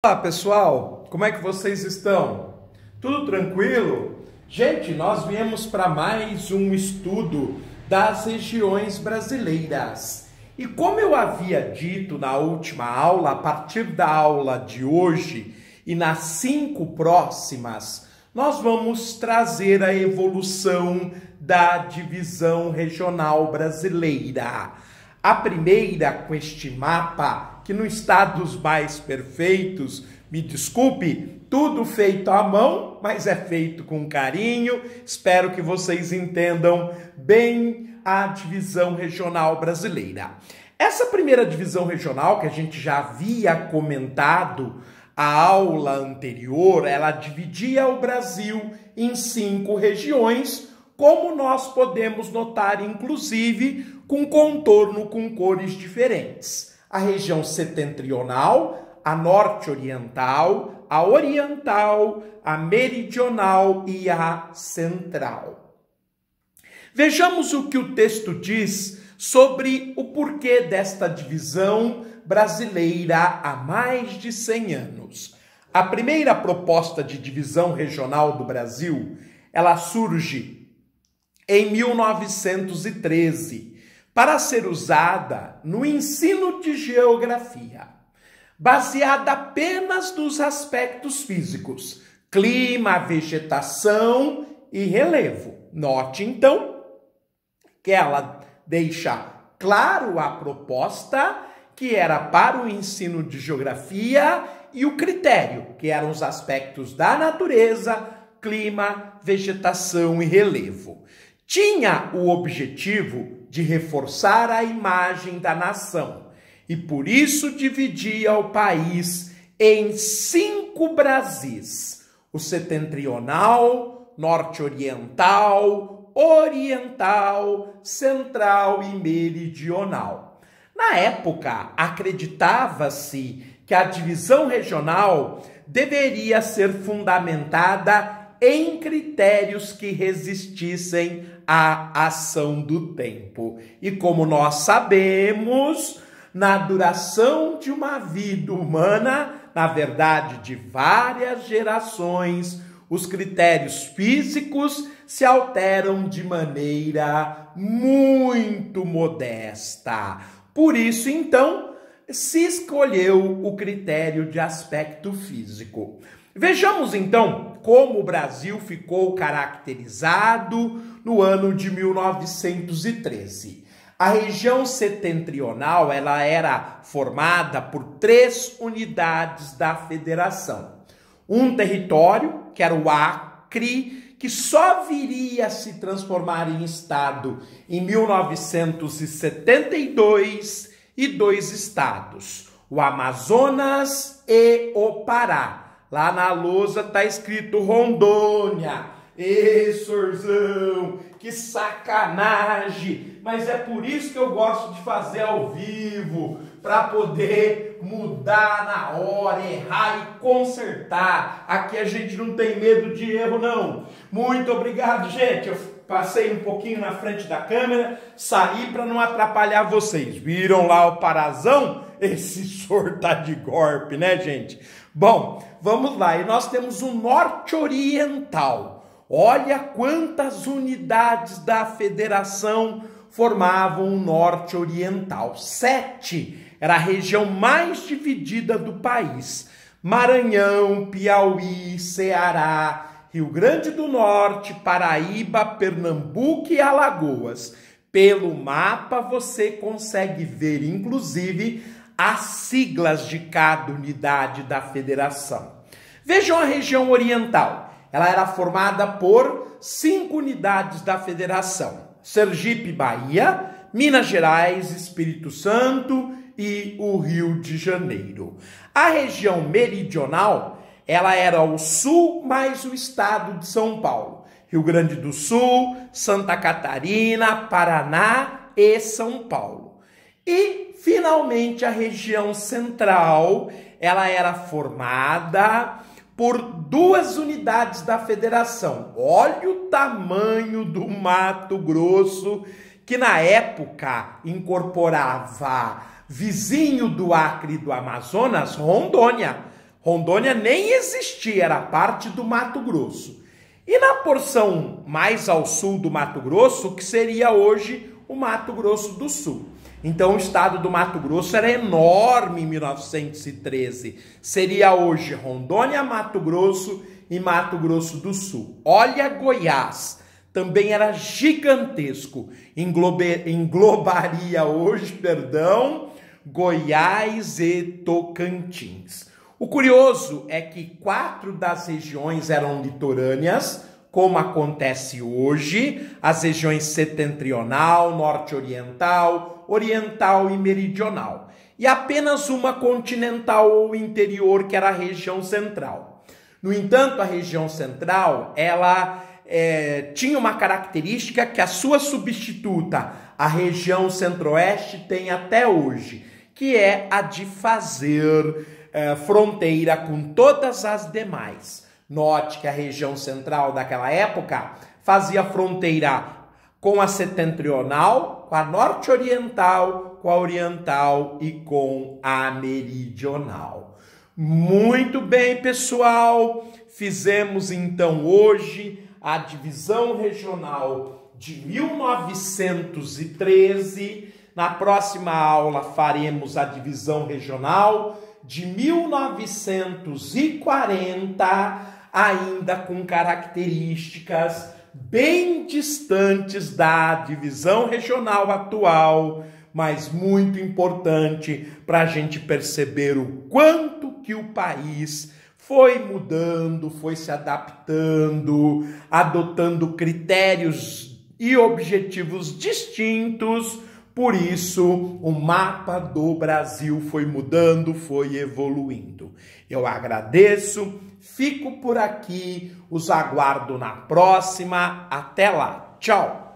Olá pessoal, como é que vocês estão? Tudo tranquilo? Gente, nós viemos para mais um estudo das regiões brasileiras. E como eu havia dito na última aula, a partir da aula de hoje e nas 5 próximas, nós vamos trazer a evolução da divisão regional brasileira. A primeira com este mapa, que não está dos mais perfeitos, me desculpe, tudo feito à mão, mas é feito com carinho. Espero que vocês entendam bem a divisão regional brasileira. Essa primeira divisão regional, que a gente já havia comentado a aula anterior, ela dividia o Brasil em 5 regiões, como nós podemos notar, inclusive, com contorno com cores diferentes. A região setentrional, a norte-oriental, a oriental, a meridional e a central. Vejamos o que o texto diz sobre o porquê desta divisão brasileira há mais de 100 anos. A primeira proposta de divisão regional do Brasil, ela surge em 1913, para ser usada no ensino de geografia, baseada apenas nos aspectos físicos, clima, vegetação e relevo. Note, então, que ela deixa claro a proposta, que era para o ensino de geografia, e o critério, que eram os aspectos da natureza, clima, vegetação e relevo. Tinha o objetivo de reforçar a imagem da nação e por isso dividia o país em 5 Brasis: o setentrional, norte-oriental, oriental, central e meridional. Na época, acreditava-se que a divisão regional deveria ser fundamentada em critérios que resistissem à ação do tempo. E como nós sabemos, na duração de uma vida humana, na verdade de várias gerações, os critérios físicos se alteram de maneira muito modesta. Por isso, então, se escolheu o critério de aspecto físico. Vejamos, então, como o Brasil ficou caracterizado no ano de 1913. A região setentrional, ela era formada por 3 unidades da federação. Um território, que era o Acre, que só viria a se transformar em estado em 1972, e 2 estados, o Amazonas e o Pará. Lá na lousa tá escrito Rondônia. Ê, Sorzão, que sacanagem! Mas é por isso que eu gosto de fazer ao vivo, para poder mudar na hora, errar e consertar. Aqui a gente não tem medo de erro, não. Muito obrigado, gente. Eu passei um pouquinho na frente da câmera, saí para não atrapalhar vocês. Viram lá o Parazão? Esse senhor tá de golpe, né, gente? Bom, vamos lá. E nós temos o norte-oriental. Olha quantas unidades da federação formavam o norte-oriental. 7 era a região mais dividida do país. Maranhão, Piauí, Ceará, Rio Grande do Norte, Paraíba, Pernambuco e Alagoas. Pelo mapa você consegue ver, inclusive, as siglas de cada unidade da federação. Vejam a região oriental. Ela era formada por 5 unidades da federação: Sergipe, Bahia, Minas Gerais, Espírito Santo e o Rio de Janeiro. A região meridional, ela era o sul mais o estado de São Paulo: Rio Grande do Sul, Santa Catarina, Paraná e São Paulo. E, finalmente, a região central, ela era formada por 2 unidades da federação. Olha o tamanho do Mato Grosso, que na época incorporava, vizinho do Acre e do Amazonas, Rondônia. Rondônia nem existia, era parte do Mato Grosso. E na porção mais ao sul do Mato Grosso, que seria hoje o Mato Grosso do Sul. Então o estado do Mato Grosso era enorme em 1913. Seria hoje Rondônia, Mato Grosso e Mato Grosso do Sul. Olha Goiás, também era gigantesco. Englobaria hoje, Goiás e Tocantins. O curioso é que 4 das regiões eram litorâneas, como acontece hoje, as regiões setentrional, norte-oriental, oriental e meridional. E apenas uma continental ou interior, que era a região central. No entanto, a região central, ela tinha uma característica que a sua substituta, a região centro-oeste, tem até hoje, que é a de fazer fronteira com todas as demais. Note que a região central daquela época fazia fronteira com a setentrional, com a norte-oriental, com a oriental e com a meridional. Muito bem, pessoal, fizemos então hoje a divisão regional de 1913. Na próxima aula faremos a divisão regional de 1940, ainda com características bem distantes da divisão regional atual, mas muito importante para a gente perceber o quanto que o país foi mudando, foi se adaptando, adotando critérios e objetivos distintos. Por isso, o mapa do Brasil foi mudando, foi evoluindo. Eu agradeço, fico por aqui, os aguardo na próxima. Até lá, tchau!